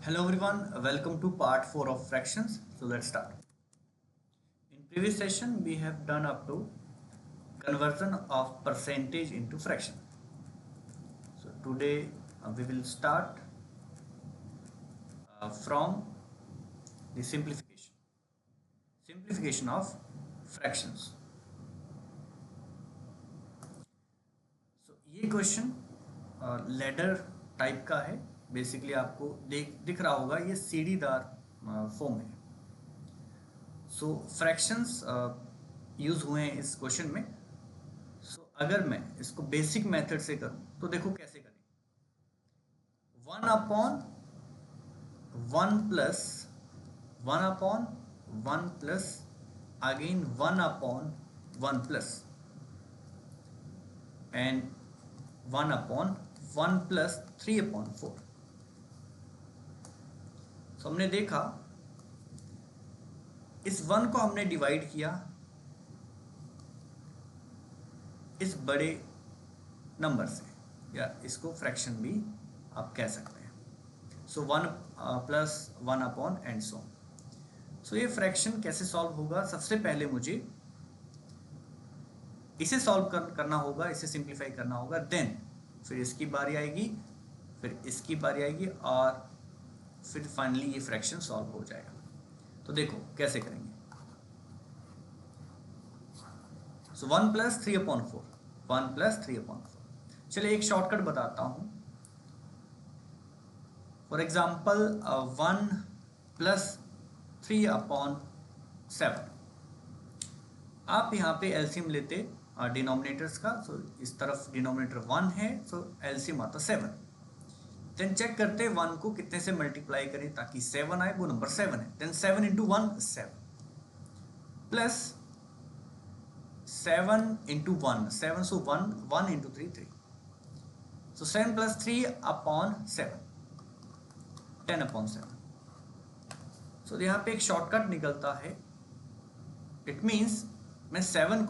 Hello everyone, welcome to part 4 of fractions. So let's start. In previous session we have done up to conversion of percentage into fraction. So today we will start from the simplification of fractions. So ये question ladder type का है. Basically आपको दिख रहा होगा ये सीढ़ीदार form है. सो फ्रैक्शंस यूज हुए हैं इस क्वेश्चन में. सो अगर मैं इसको बेसिक मेथड से करूं तो देखो कैसे करें. 1/1 अगेन 1/1 प्लस एंड 1/1 प्लस 3/4. तो हमने देखा इस 1 को हमने डिवाइड किया इस बड़े नंबर से, या इसको फ्रैक्शन भी आप कह सकते हैं. सो 1 प्लस 1 एंड सो. सो ये फ्रैक्शन कैसे सॉल्व होगा. सबसे पहले मुझे इसे सॉल्व करना होगा, इसे सिंप्लीफाई करना होगा. देन फिर इसकी बारी आएगी, फिर इसकी बारी आएगी और फिर फाइनली ये फ्रैक्शन सॉल्व हो जाएगा. तो देखो कैसे करेंगे. सो 1 प्लस 3/4. 1 प्लस 3/4. चलिए एक शॉर्टकट बताता हूं. For example 1 plus 3/7. आप यहाँ पे एलसीएम लेते डिनोमिनेटर्स का. सो इस तरफ डिनोमिनेटर 1 है, सो एलसीएम आता 7. देन चेक करते 1 को कितने से मल्टीप्लाई करें ताकि 7 आए. वो नंबर 7 है. Then 7 into 1 7 plus 7 into 1 7. So 1 into 3 3. So 7 plus 3/7 10/7. So यहाँ पे एक शॉर्टकट निकलता है. इट मीन्स मैं 7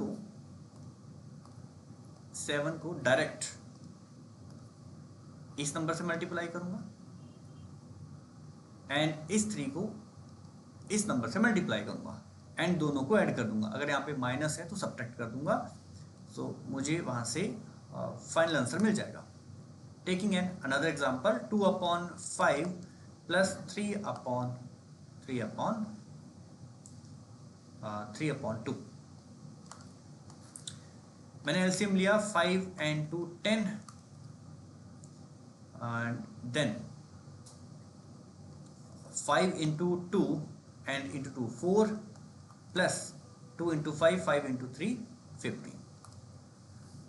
को डायरेक्ट इस नंबर से मल्टीप्लाई करूंगा एंड इस 3 को इस नंबर से मल्टीप्लाई करूंगा एंड दोनों को ऐड कर दूंगा. अगर यहाँ पे माइनस है तो सब्ट्रैक्ट कर दूंगा. सो मुझे वहां से फाइनल आंसर मिल जाएगा. Taking an another example 2/5 plus 3/2. मैंने एलसीएम लिया 5 and 2 10 and then 5 into 2 and into 2 4 plus 2 into 5 5 into 3 15.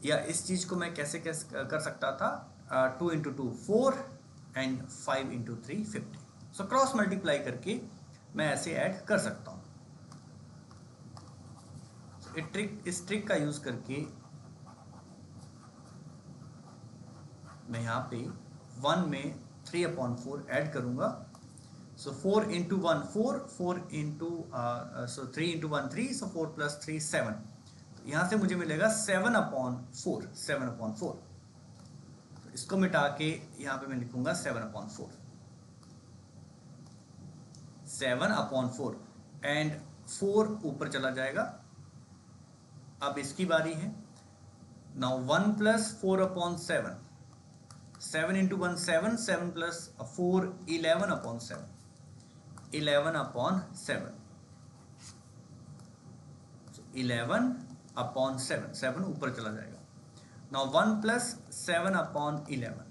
या इस चीज को मैं कैसे कर सकता था. 2 into 2 4 and 5 into 3 15. So cross multiply करके मैं ऐसे ऐड कर सकता हूं. इस ट्रिक का यूज करके मैं यहाँ पे 1 में 3/4 ऐड करूंगा. सो 4 into 1 4 4 into 3 into 1 3. सो 4 plus 3 7. यहाँ से मुझे मिलेगा 7/4. 7/4. तो इसको मिटा के यहाँ पे मैं लिखूंगा 7/4. 7/4 एंड 4 ऊपर चला जाएगा. अब इसकी बारी है. Now 1 plus 4/7. 7 into 1 7. 7 plus 4 11/7. 11/7. So 11/7. 7 ऊपर चला जाएगा. Now 1 plus 7/11.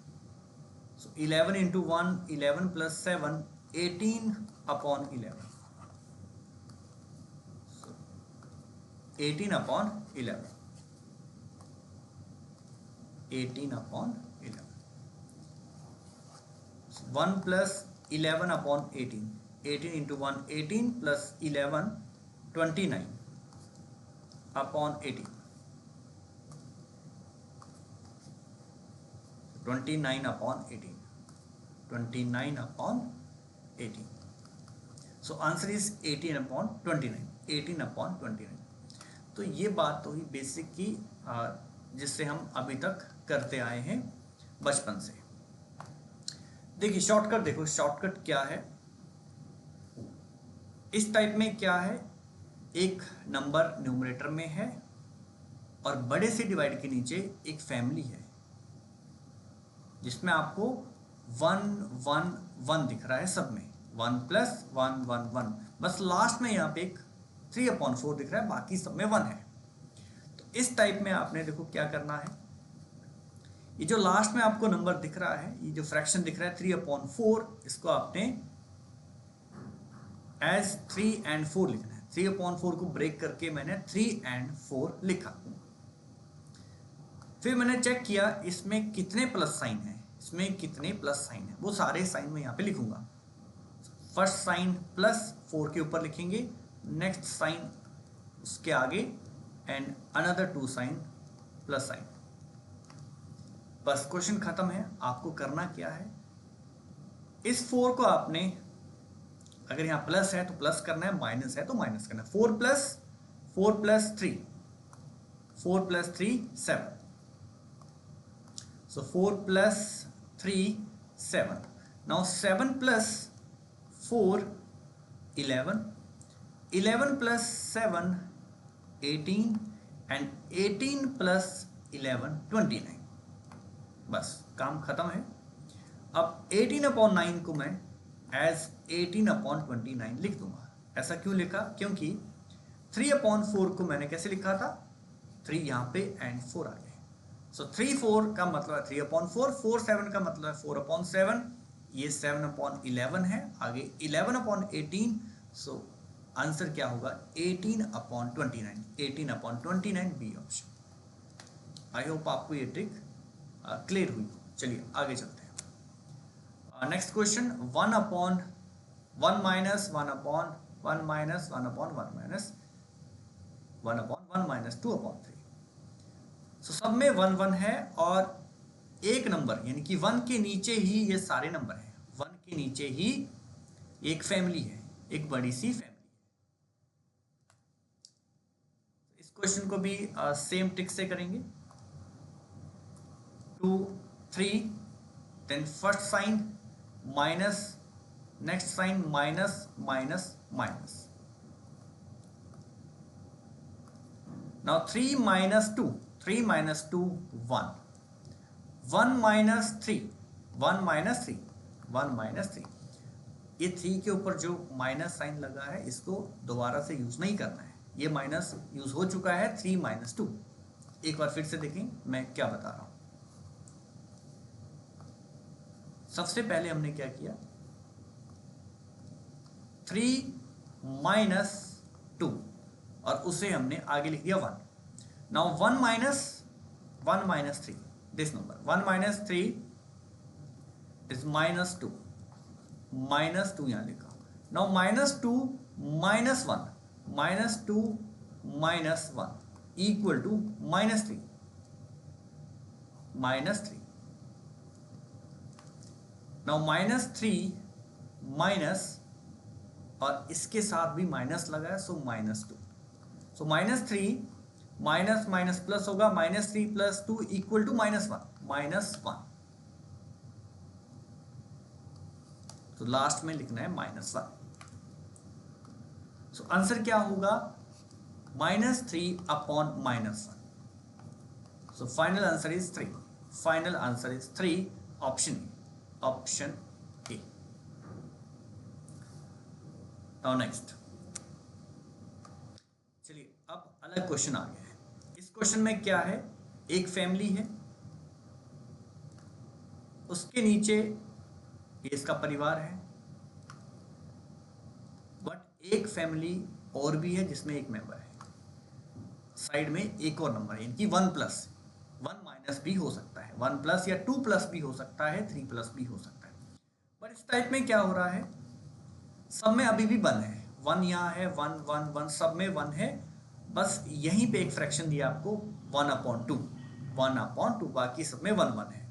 So 11 into 1 11 plus 7 18/11. So 18/11. 18/11. 1 plus 11/18. 18 into 1 18 plus 11 29/18. 29/18. 29/18. So answer is 18/29. 18/29. तो ये बात तो ही बेसिक की जिससे हम अभी तक करते आए हैं बचपन से. देखिए शॉर्टकट, देखो शॉर्टकट क्या है इस टाइप में, क्या है, एक नंबर न्यूमरेटर में है और बड़े से डिवाइड के नीचे एक फैमिली है जिसमें आपको 1 1 1 दिख रहा है सब में, 1 + 1 1 1, बस लास्ट में यहाँ पे एक 3/4 दिख रहा है, बाकी सब में 1 है। तो इस टाइप में आपने देखो क्या करना है, ये जो लास्ट में आपको नंबर दिख रहा है, ये जो फ्रैक्शन दिख रहा है 3/4, इसको आपने एज 3 and 4 लिखना है। 3/4 को ब्रेक करके मैंने 3 and 4 लिखा। फिर मैंने चेक किया इसमें कितने प्लस साइन है, इसमें कितने प्लस साइन है, वो सारे साइन मैं यहाँ पे लिखूंगा। फर्स्ट साइन +4 के ऊपर लिखेंगे, नेक्स्ट साइन उसके आगे, and another 2 sign plus sign. बस क्वेश्चन खत्म है। आपको करना क्या है, इस 4 को आपने, अगर यहाँ प्लस है तो प्लस करना है, माइनस है तो माइनस करना है। 4 + 3, 4 + 3 7, so 4 + 3 7. Now 7 + 4 11, 11 + 7 18, and 18 + 11 29। बस काम खत्म है। अब 18/9 को मैं एज 18/29 लिख दूंगा। ऐसा क्यों लिखा, क्योंकि 3/4 को मैंने कैसे लिखा था, 3 यहाँ पे एंड 4 आ गए। सो 3 4 का मतलब है 3/4, 4 7 का मतलब है 4/7, ये 7/11 है, आगे 11/18। सो आंसर क्या होगा, 18/29, 18/29 बी ऑप्शन। आई होप आपको ये ट्रिक क्लियर हुई। चलिए आगे चलते हैं। Next question, 1/1 - 1/1 - 1/1 - 1/1 - 2/3। सो सब में 1 1 है और एक नंबर यानी कि 1 के नीचे ही ये सारे नंबर हैं, 1 के नीचे ही एक फैमिली है, एक बड़ी सी फैमिली। इस क्वेश्चन को भी सेम ट्रिक से करेंगे। 2 3, then first sign minus, next sign minus minus minus. Now 3 - 2, 3 - 2 1, 1 - 3, 1 - 3, 1 - 3। ये 3 के ऊपर जो माइनस साइन लगा है इसको दोबारा से यूज नहीं करना है, ये माइनस यूज हो चुका है 3 - 2। एक बार फिर से देखें मैं क्या बता रहा हूं। सबसे पहले हमने क्या किया, 3 - 2 और उसे हमने आगे लिख दिया 1। नाउ 1 - 3, दिस नंबर 1 - 3 इज -2, -2 यहां लिखा। Now -2 - 1, -2 - 1 equal to -3, -3। Now -3 minus, और इसके साथ भी माइनस लगा है, so -2। So -3 minus minus plus होगा, -3 + 2 इक्वल टू -1। तो लास्ट में लिखना है -1। सो आंसर क्या होगा, -3/-1। सो final answer is 3, final answer is 3, option A. Now next, चलिए अब अलग क्वेश्चन आ गया है। इस क्वेश्चन में क्या है, एक फैमिली है, उसके नीचे ये इसका परिवार है, बट एक फैमिली और भी है जिसमें एक मेंबर है, साइड में एक और नंबर है, यानी कि 1 +, 1 माइनस भी हो सकता है, 1 + या 2 + भी हो सकता है, 3 + भी हो सकता है। बट इस टाइप में क्या हो रहा है, सब में अभी भी 1 है, 1 यहाँ है, 1 1 1 सब में 1 है, बस यहीं पे एक फ्रैक्शन दिया आपको 1/2, 1/2, बाकी सब में 1 1 है।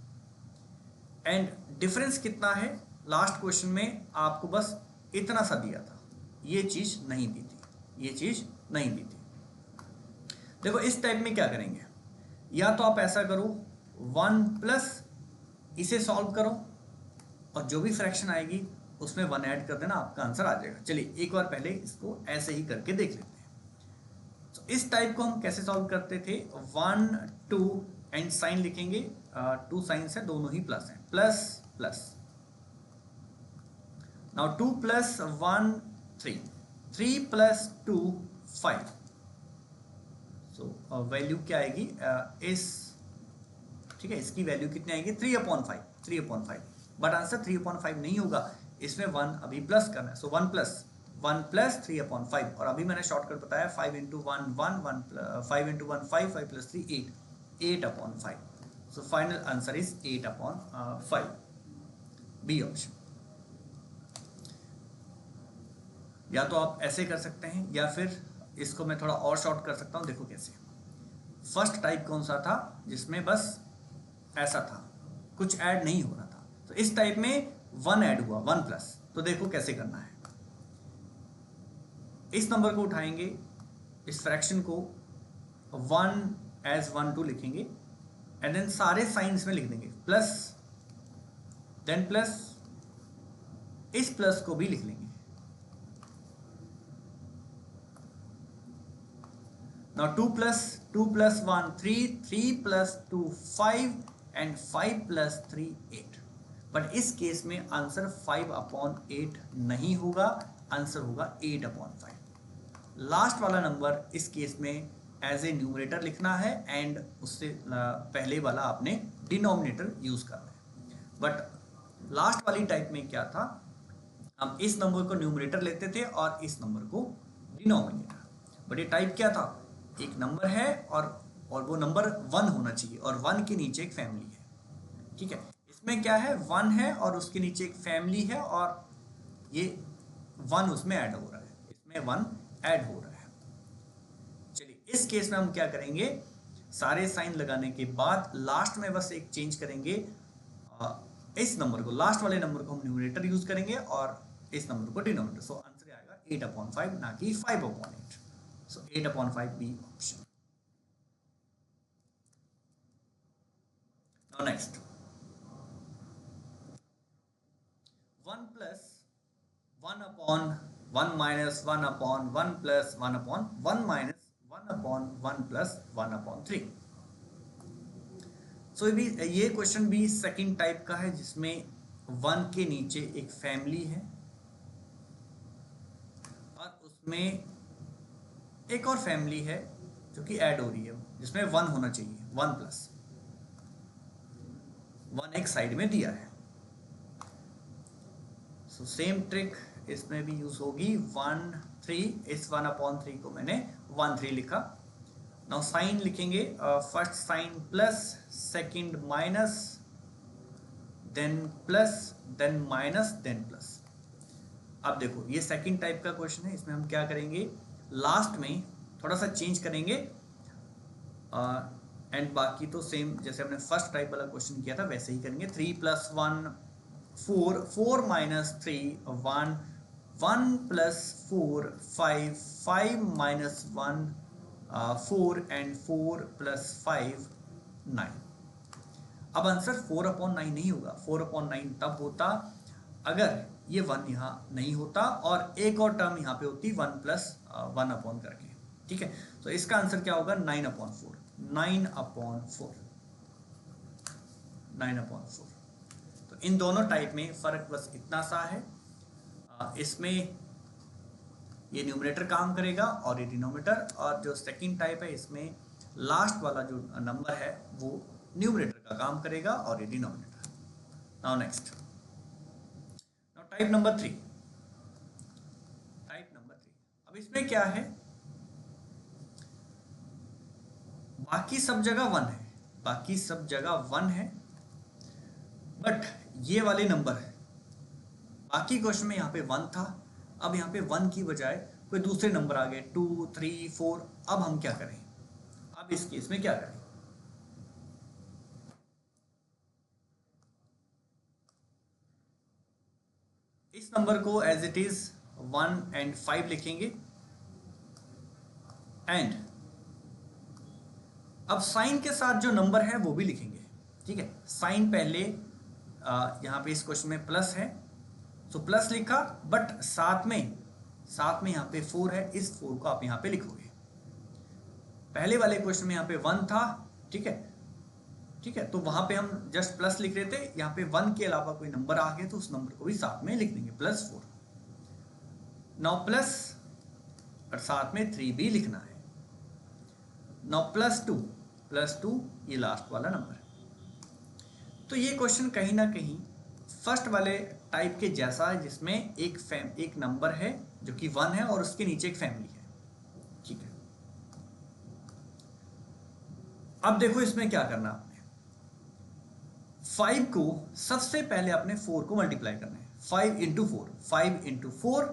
एंड डिफरेंस कितना है, लास्ट क्वेश्चन में आपको बस इतना सा दिया था, ये चीज नहीं दी थी, ये चीज नहीं दी थी। देखो इस टाइप में क्या करेंगे, या तो आप ऐसा करो 1 + इसे सॉल्व करो, और जो भी फ्रैक्शन आएगी उसमें 1 ऐड कर देना, आपका आंसर आ जाएगा। चलिए एक बार पहले इसको ऐसे ही करके देख लेते हैं। तो इस टाइप को हम कैसे सॉल्व करते थे, 1 2 एंड साइन लिखेंगे, 2 साइंस है, दोनों ही प्लस है, plus plus. Now 2 plus 1 3, 3 plus 2 5। So value क्या आएगी इस, ठीक है, इसकी वैल्यू कितनी आएगी 3/5, 3/5। बट आंसर 3/5 नहीं होगा, इसमें 1 अभी प्लस करना है। सो 1 प्लस 3/5, और अभी मैंने शॉर्टकट बताया 5 into 1 1 1, 5 into 1 5, 5 plus 3 8, 8/5। So final answer is 8/5, B option. या तो आप ऐसे कर सकते हैं या फिर इसको मैं थोड़ा और शॉर्ट कर सकता हूँ। देखो कैसे, फर्स्ट टाइप कौन सा था जिसमें बस ऐसा था, कुछ ऐड नहीं हो रहा था, तो इस टाइप में 1 ऐड हुआ, 1 प्लस। तो देखो कैसे करना है, इस नंबर को उठाएंगे, इस फ्रैक्शन को 1 एज 1 2 लिखेंगे, एंड देन सारे साइंस में लिख देंगे प्लस, देन प्लस, इस प्लस को भी लिख लेंगे। Now 2 plus 1 3, 3 plus 2 5, and 5 plus 3 8। But इस केस में आंसर 5/8 नहीं होगा, आंसर होगा 8/5। लास्ट वाला नंबर इस केस में एज ए न्यूमरेटर लिखना है, एंड उससे पहले वाला आपने डिनोमिनेटर यूज करना है। बट लास्ट वाली टाइप में क्या था, हम इस नंबर को न्यूमरेटर लेते थे और इस नंबर को डिनोमिनेटर। बट ये टाइप क्या था, एक नंबर है और वो नंबर 1 होना चाहिए, और 1 के नीचे एक फैमिली है, ठीक है। इसमें क्या है, 1 है और उसके नीचे एक फैमिली है, और ये 1 उसमें ऐड हो रहा है, इसमें 1 ऐड हो रहा है। चलिए इस केस में हम क्या करेंगे, सारे साइन लगाने के बाद लास्ट में बस एक चेंज करेंगे, इस नंबर को, लास्ट वाले नंबर को हम न्यूमरेटर यूज करेंगे और इस नंबर को डिनोमिनेटर। सो आंसर आएगा 8/5, ना कि 5/8। So 8/5 B option. Now next, 1 plus 1 upon 1 minus 1 upon 1 plus 1 upon 1 minus 1 upon 1 plus 1 upon 3। So ये क्वेश्चन भी सेकंड टाइप का है, जिसमें 1 के नीचे एक फैमिली है और उसमें एक और फैमिली है जो कि ऐड हो रही है, जिसमें 1 होना चाहिए, 1 प्लस 1 एक साइड में दिया है। सो सेम ट्रिक इसमें भी यूज होगी, 1 3, इस 1/3 को मैंने 1 3 लिखा। नाउ साइन लिखेंगे, first sign plus, second minus, then plus, then minus, then plus. अब देखो ये सेकंड टाइप का क्वेश्चन है, इसमें हम क्या करेंगे, लास्ट में थोड़ा सा चेंज करेंगे, एंड बाकी तो सेम जैसे हमने फर्स्ट टाइप वाला क्वेश्चन किया था वैसे ही करेंगे। 3 plus 1 4, 4 minus 3 1, 1 plus 4 5, 5 minus 1 4, and 4 plus 5 9। अब आंसर 4/9 नहीं होगा, 4/9 तब होता अगर ये 1 यहाँ नहीं होता और एक और टर्म यहाँ पे होती 1 plus 1 अपॉन करके, ठीक है। तो इसका आंसर क्या होगा, 9/4, 9/4, 9/4। तो इन दोनों टाइप में फर्क बस इतना सा है, इसमें ये न्यूमरेटर काम करेगा और ये डिनोमिनेटर, और जो सेकंड टाइप है इसमें लास्ट वाला जो नंबर है वो न्यूमरेटर का काम करेगा और ये denominator. Now next, now type number 3, type number 3। अब इसमें क्या है, बाकी सब जगह 1 है, बाकी सब जगह 1 है, बट ये वाले नंबर है, बाकी क्वेश्चन में यहाँ पे 1 था, अब यहाँ पे 1 की बजाय कोई दूसरे नंबर आ गए, 2 3 4। अब हम क्या करें, अब इस केस में क्या करें, इस नंबर को एज इट इज 1 and 5 लिखेंगे, एंड अब साइन के साथ जो नंबर है वो भी लिखेंगे, ठीक है। साइन पहले यहाँ पे इस क्वेश्चन में प्लस है, तो प्लस लिखा, बट साथ में यहाँ पे 4 है, इस 4 को आप यहाँ पे लिखोगे। पहले वाले क्वेश्चन में यहाँ पे 1 था, ठीक है, तो वहां पे हम जस्ट प्लस लिख रहे थे, यहाँ पे 1 के अलावा कोई नंबर आ गया तो उस नंबर को भी साथ में लिख देंगे, +4। नाउ प्लस और साथ में 3 भी लिखना है। नाउ +2 ये लास्ट वाला नंबर। तो ये क्वेश्चन कहीं ना कहीं फर्स्ट वाले टाइप के जैसा है, जिसमें एक नंबर है जो कि 1 है और उसके नीचे एक फैमिली है, ठीक है। अब देखो इसमें क्या करना है, आपने 5 को सबसे पहले आपने 4 को मल्टीप्लाई करना है। 5 into 4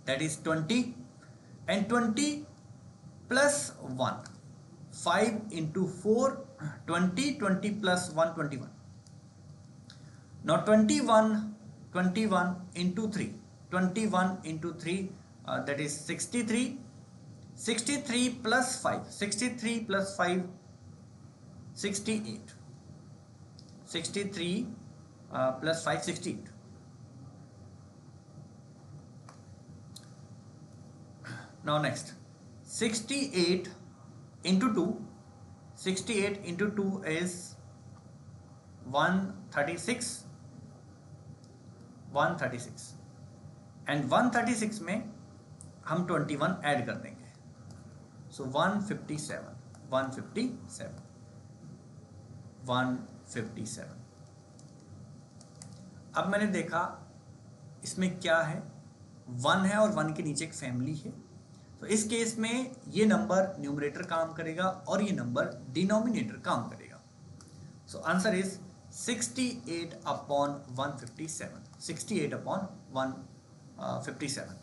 that is 20 and 20 plus 1। 5 into 4 20 plus 1 21। Now 21 into 3 that is 63। 63 plus 5 68। 63 plus 5 68। Now next 68 into 2 is 136 and 136 में हम 21 ऐड कर देंगे, सो 157। अब मैंने देखा इसमें क्या है, 1 है और 1 के नीचे एक फैमिली है, तो इस केस में ये नंबर न्यूमरेटर काम करेगा और ये नंबर डिनोमिनेटर काम करेगा। सो आंसर इज 68/157। 68/157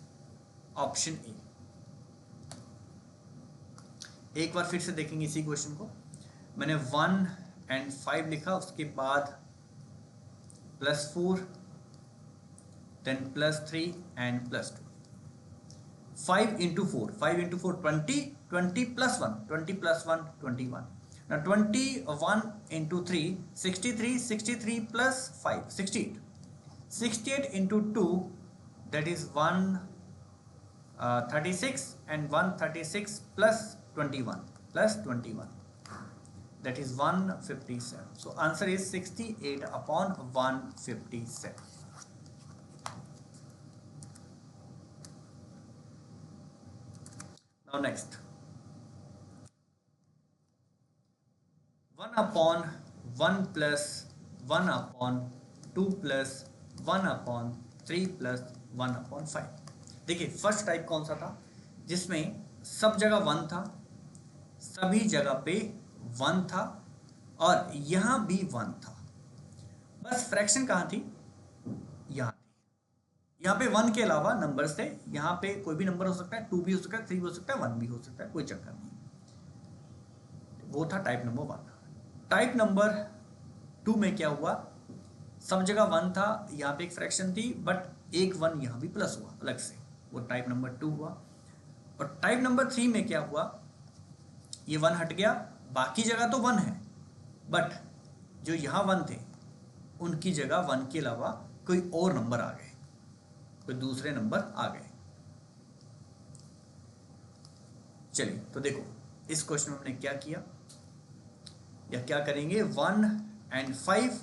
option A. एक बार फिर से देखेंगे इसी क्वेश्चन को। मैंने 1 and 5 लिखा, उसके बाद +4 then +3 and +2। 5 into 4 20 plus 1 21। now 21 into 3 63 plus 5 68 into 2 that is 136 and 136 plus 21 that is 157। so answer is 68/157। now next 1/1 plus 1/2 plus 1/3 plus 1/5। देखिए फर्स्ट टाइप कौन सा था, जिसमें सब जगह 1 था, सभी जगह पे 1 था और यहां भी 1 था, बस फ्रैक्शन कहां थी, यहां थी। यहाँ पे 1 के अलावा नंबर्स थे, यहाँ पे कोई भी नंबर हो सकता है, 2 भी हो सकता है, 3 भी हो सकता है, 1 भी हो सकता है, कोई चक्कर नहीं। वो था टाइप नंबर 1। टाइप नंबर 2 में क्या हुआ, सब जगह 1 था, यहाँ पे एक फ्रैक्शन थी, बट एक 1 यहाँ भी प्लस हुआ अलग से, वो टाइप नंबर 2 हुआ। और टाइप नंबर 3 में क्या हुआ, ये 1 हट गया, बाकी जगह तो 1 है, बट जो यहाँ 1 थे उनकी जगह 1 के अलावा कोई और नंबर आ गए, कोई दूसरे नंबर आ गए। चलिए तो देखो इस क्वेश्चन में हमने क्या किया या क्या करेंगे, 1 and 5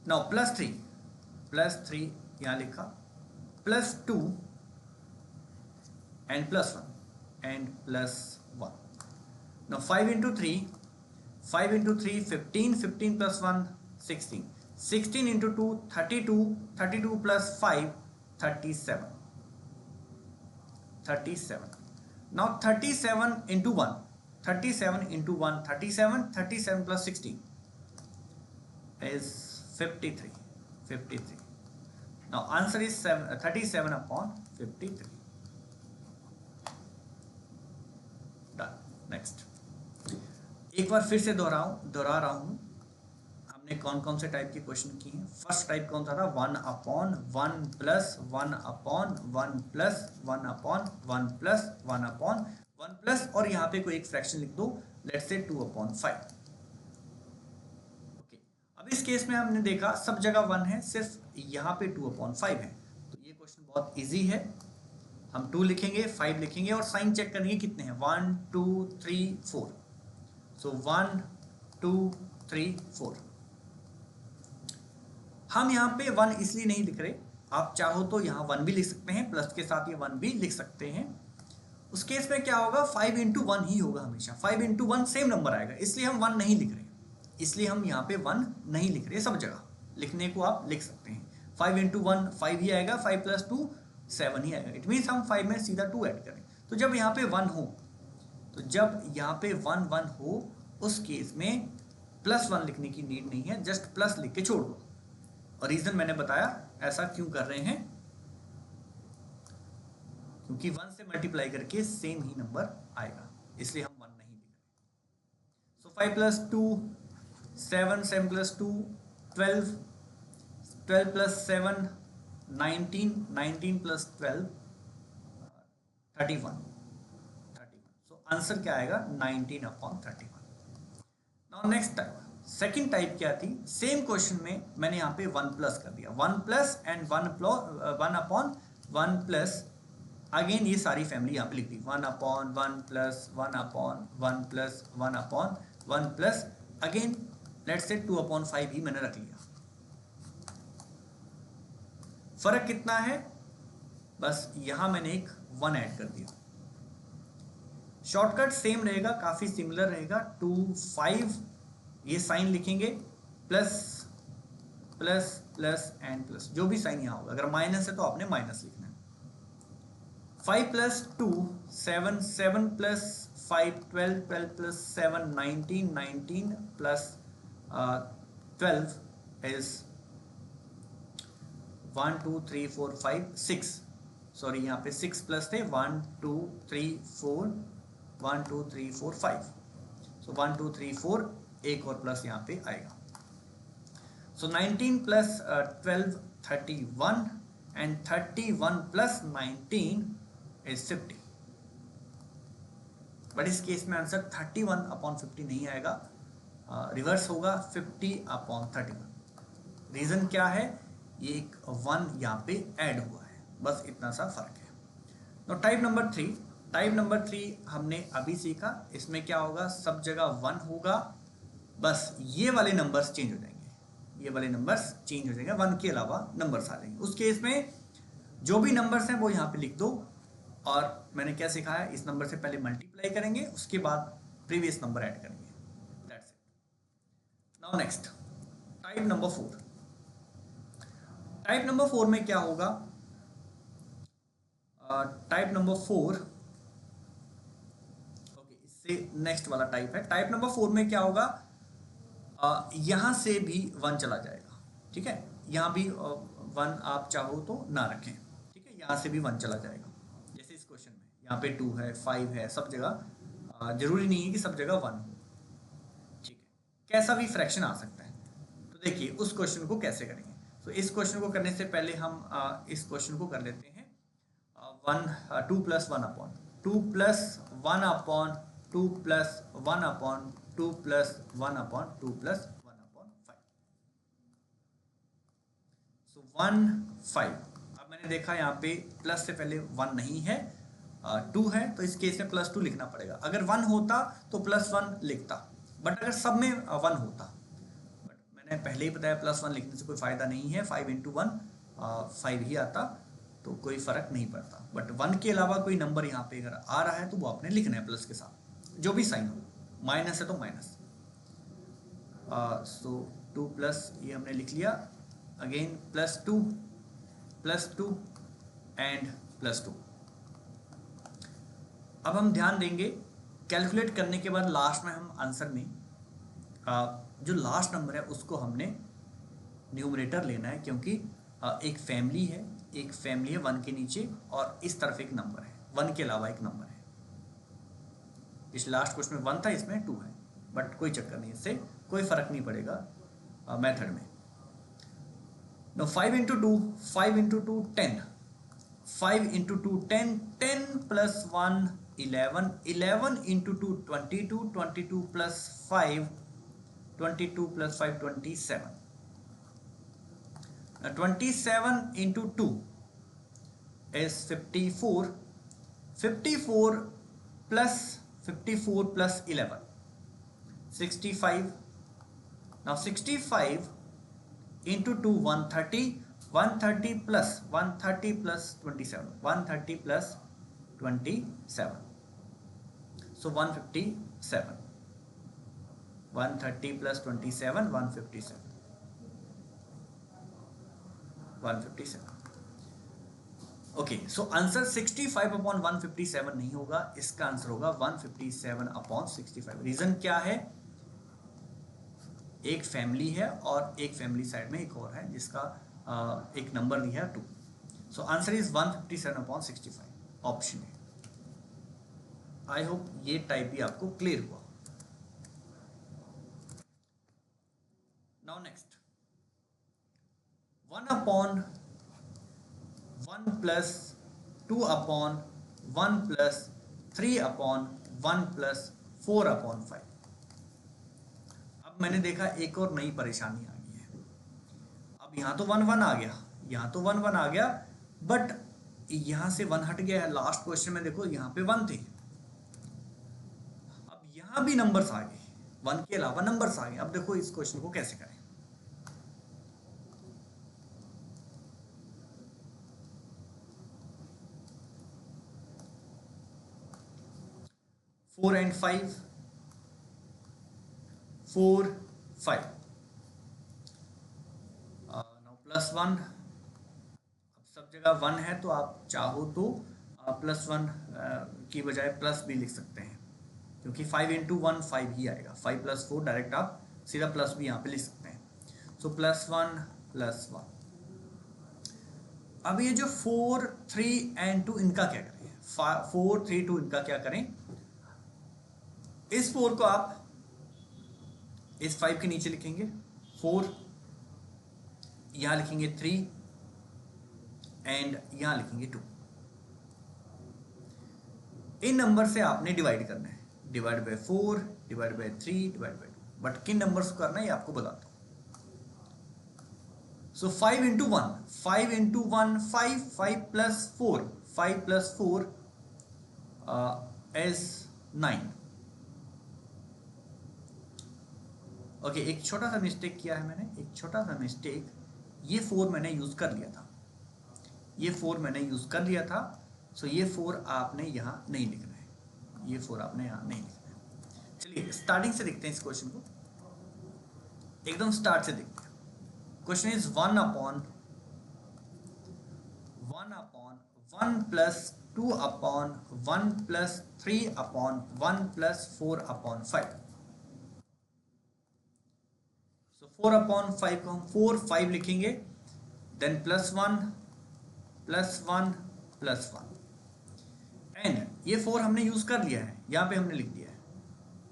नाउ +3 यहां लिखा, +2 and +1 and +1। Now 5 into 3 15 plus 1 16 into 2 32 plus 5 37। now 37 into 1 37 plus 16 is 53। now answer is 37/53। Done. Next एक बार फिर से दोहरा रहा हूं, हमने कौन कौन से टाइप के क्वेश्चन किए हैं। फर्स्ट टाइप कौन सा था, 1/1 plus 1/1 plus 1/1 plus 1/1 plus और यहाँ पे कोई एक फ्रैक्शन लिख दो, लेट्स से 2/5। इस केस में हमने देखा सब जगह 1 है, सिर्फ यहाँ पे 2/5 है, तो ये क्वेश्चन बहुत इजी है। हम 2 लिखेंगे, 5 लिखेंगे और साइन चेक करेंगे कितने हैं, 1 2 3 4। सो 1 2 3 4। हम यहाँ पे 1 इसलिए नहीं लिख रहे, आप चाहो तो यहाँ 1 भी लिख सकते हैं, प्लस के साथ ये 1 भी लिख सकते हैं। उस केस में क्या होगा, 5 इंटू 1 ही होगा हमेशा, 5 इंटू 1 सेम नंबर आएगा, इसलिए हम 1 नहीं लिख रहे, इसलिए हम यहाँ पे 1 नहीं लिख रहे। सब जगह लिखने को आप लिख सकते हैं, 5 इंटू 1 5 ही आएगा, 5 प्लस 2 7 ही आएगा। इट मीन्स हम 5 में सीधा 2 ऐड करें। तो जब यहाँ पे 1 हो, तो जब यहाँ पे 1 1 हो, उस केस में प्लस 1 लिखने की नीड नहीं है, जस्ट प्लस लिख के छोड़ दो। और रीजन मैंने बताया ऐसा क्यों कर रहे हैं, क्योंकि 1 से मल्टीप्लाई करके सेम ही नंबर आएगा, इसलिए हम 1 नहीं लिख रहे। सो 5 plus 2 7, 7 plus 2 12, 12 plus 7 19, 19 plus 12 31। So answer क्या आएगा, 19/31। Now next type, second type क्या थी, सेम क्वेश्चन में मैंने यहाँ पे 1 प्लस कर दिया, 1 प्लस एंड 1/1 प्लस, अगेन ये सारी फैमिली यहाँ पे लिख दी, 1/1 plus 1/1 plus 1/1 plus, again let's say 2/5 ही मैंने रख लिया। फर्क कितना है, बस यहाँ मैंने एक 1 ऐड कर दिया। शॉर्टकट सेम रहेगा, काफी सिमिलर रहेगा, 2 5, ये साइन लिखेंगे, plus plus plus and plus, जो भी साइन यहाँ होगा, अगर माइनस है तो आपने माइनस लिखना है। 5 plus 2 7, 7 plus 5 12, 12 plus 7 19, 19 plus 12 is 1 2 3 4 5 6, sorry यहाँ पे 6 प्लस थे, 1 2 3 4 1 2 3 4 5, सो 1 2 3 4, एक और प्लस यहाँ पे आएगा। सो 19 plus 12 31 and 31 plus 19 is 50। But इस केस में आंसर 31/50 नहीं आएगा, रिवर्स होगा 50/31। रीजन क्या है, ये एक 1 यहाँ पे ऐड हुआ है, बस इतना सा फर्क है। तो टाइप नंबर 3, टाइप नंबर 3 हमने अभी सीखा, इसमें क्या होगा, सब जगह 1 होगा, बस ये वाले नंबर्स चेंज हो जाएंगे, ये वाले नंबर्स चेंज हो जाएंगे, 1 के अलावा नंबर्स आ जाएंगे। उस केस में जो भी नंबर्स हैं वो यहाँ पे लिख दो, और मैंने क्या सिखाया, इस नंबर से पहले मल्टीप्लाई करेंगे, उसके बाद प्रीवियस नंबर ऐड करेंगे, that's it. Now next type number 4। Type number 4 में क्या होगा, टाइप नंबर 4 इससे नेक्स्ट वाला टाइप है। टाइप नंबर 4 में क्या होगा, यहाँ से भी 1 चला जाएगा, ठीक है, यहाँ भी 1 आप चाहो तो ना रखें, ठीक है, यहाँ से भी 1 चला जाएगा। जैसे इस क्वेश्चन में यहाँ पे 2 है 5 है, सब जगह जरूरी नहीं है कि सब जगह 1 हो, ठीक है, कैसा भी फ्रैक्शन आ सकता है। तो देखिए उस क्वेश्चन को कैसे करेंगे, तो इस क्वेश्चन को करने से पहले हम इस क्वेश्चन को कर लेते हैं, 2 plus 1/2 plus 1/2 plus 1/2 plus 1/2 plus 1/5, सो 1 5। अब मैंने देखा यहाँ पे प्लस से पहले 1 नहीं है, 2 है, तो इस केस में प्लस 2 लिखना पड़ेगा। अगर 1 होता तो प्लस 1 लिखता, बट अगर सब में 1 होता, बट मैंने पहले ही बताया प्लस 1 लिखने से कोई फायदा नहीं है, 5 इंटू 1 5 ही आता, तो कोई फर्क नहीं पड़ता। बट 1 के अलावा कोई नंबर यहाँ पे अगर आ रहा है तो वो आपने लिखना है प्लस के साथ, जो भी साइन हो, माइनस है तो माइनस। सो 2 प्लस ये हमने लिख लिया, अगेन प्लस 2 एंड प्लस 2। अब हम ध्यान देंगे, कैलकुलेट करने के बाद लास्ट में हम आंसर में जो लास्ट नंबर है उसको हमने न्यूमरेटर लेना है, क्योंकि एक फैमिली है 1 के नीचे, और इस तरफ एक नंबर है, 1 के अलावा एक नंबर है। इस लास्ट क्वेश्चन में 1 था, इसमें 2 है, बट कोई चक्कर नहीं, इससे कोई फर्क नहीं पड़ेगा मेथड में। No 5 into 2 10, 5 into 2 10, 10 plus 1 11, 11 into 2 22, 22 plus 5 22 plus 5 27। 27 into 2 is 54. 54 plus 54 plus 11, 65. Now 65 into 2, 130. 130 plus 130 plus 27. 130 plus 27. So 157. 130 plus 27, 157. 157. Okay, so answer 65 upon 157 नहीं होगा, इसका आंसर होगा 157 अपॉन 65। रीजन क्या है? एक फैमिली है और एक फैमिली साइड में एक और है जिसका एक नंबर दिया है 2। सो आंसर इज 157 अपॉन 65, ऑप्शन है। आई होप ये टाइप भी आपको क्लियर हुआ। Now next, 1 upon 1 plus 2 upon 1 plus 3 upon 1 plus 4 upon 5। अब मैंने देखा एक और नई परेशानी आ गई है। अब यहाँ तो 1 1 आ गया, यहाँ तो 1 1 आ गया, बट यहाँ से 1 हट गया है। लास्ट क्वेश्चन में देखो यहाँ पे 1 थे, अब यहाँ भी नंबर्स आ गए, 1 के अलावा नंबर्स आ गए। अब देखो इस क्वेश्चन को कैसे करें। 4 and 5, 4 5, now plus 1। अब सब जगह 1 है तो आप चाहो तो प्लस 1 की बजाय प्लस भी लिख सकते हैं, क्योंकि 5 into 1 5 ही आएगा। 5 plus 4 डायरेक्ट आप सीधा प्लस भी यहाँ पे लिख सकते हैं। So plus 1 plus 1। अब ये जो 4 3 and 2 इनका क्या करें? 4 3 2 इनका क्या करें? इस 4 को आप इस 5 के नीचे लिखेंगे 4, यहां लिखेंगे 3 एंड यहां लिखेंगे 2। इन नंबर से आपने डिवाइड करना है, divide by 4, divide by 3, divide by 2। But किन नंबर्स को करना है ये आपको बताता हूं। सो 5 into 1, 5 into 1 5, 5 plus 4, 5 plus 4 is 9। Okay, एक छोटा सा मिस्टेक किया है मैंने, एक छोटा सा मिस्टेक। ये 4 मैंने यूज कर लिया था, ये 4 मैंने यूज कर लिया था। सो ये 4 आपने यहाँ नहीं लिखना है, ये 4 आपने यहाँ नहीं लिखना है। चलिए स्टार्टिंग से देखते हैं इस क्वेश्चन को, एकदम स्टार्ट से देखते हैं। Question is 1 upon 1 plus 2 upon 1 plus 3 upon 1 plus 4 upon 5। 4 upon 5 को हम 4 5 लिखेंगे, then plus 1 plus 1 plus 1। And ये 4 हमने यूज कर लिया है, यहां पे हमने लिख दिया है।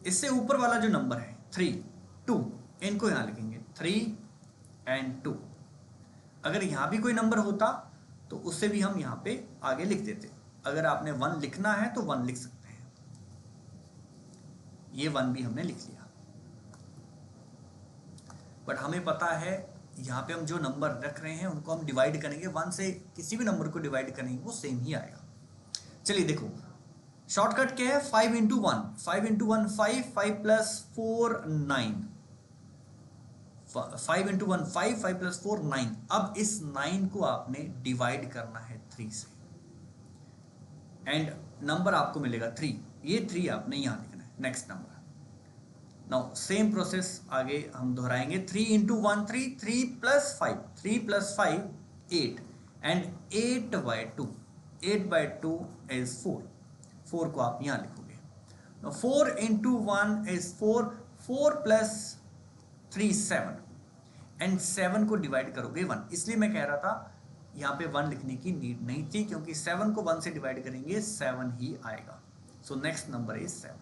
इससे ऊपर वाला जो नंबर है 3 2, इनको यहां लिखेंगे 3 एंड 2। अगर यहां भी कोई नंबर होता तो उससे भी हम यहां पे आगे लिख देते। अगर आपने 1 लिखना है तो 1 लिख सकते हैं, ये 1 भी हमने लिख लिया। बट हमें पता है यहाँ पे हम जो नंबर रख रहे हैं उनको हम डिवाइड करेंगे, 1 से किसी भी नंबर को डिवाइड करेंगे वो सेम ही आएगा। चलिए देखो शॉर्टकट क्या है, 5 into 1, 5 into 1 5, 5 plus 4 9, 5 into 1 5, 5 plus 4 9। अब इस 9 को आपने डिवाइड करना है 3 से, एंड नंबर आपको मिलेगा 3। ये 3 आपने यहाँ लिखना है, next number. Now same process आगे हम दोहराएंगे। 3 into 1 3, 3 plus 5, 3 plus 5 8, and 8 by 2, 8 by 2 is 4। 4 को आप यहाँ लिखोगे। Now 4 into 1 is 4, 4 plus 3 7, and 7 को डिवाइड करोगे 1। इसलिए मैं कह रहा था यहाँ पे 1 लिखने की नीड नहीं थी, क्योंकि 7 को 1 से डिवाइड करेंगे 7 ही आएगा। So next number is 7।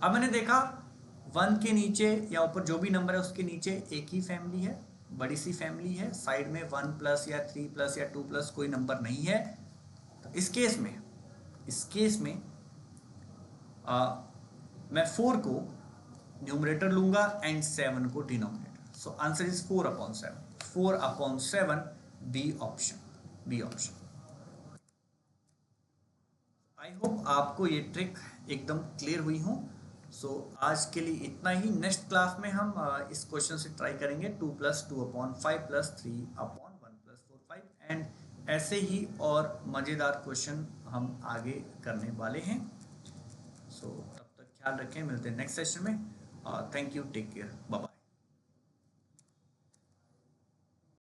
अब मैंने देखा 1 के नीचे या ऊपर जो भी नंबर है उसके नीचे एक ही फैमिली है, बड़ी सी फैमिली है। साइड में 1 प्लस या 3 प्लस या 2 प्लस कोई नंबर नहीं है। तो इस केस में मैं 4 को न्यूमरेटर लूंगा एंड 7 को denominator. So answer is 4 upon 7। 4 upon 7 B option, B option. I hope आपको ये ट्रिक एकदम क्लियर हुई हो। सो आज के लिए इतना ही। नेक्स्ट क्लास में हम इस क्वेश्चन से ट्राई करेंगे 2+2/5 + 3/1 + 4/5 एंड ऐसे ही और मज़ेदार क्वेश्चन हम आगे करने वाले हैं। सो तब तक ख्याल रखें, मिलते हैं नेक्स्ट सेशन में। Thank you, take care, bye bye.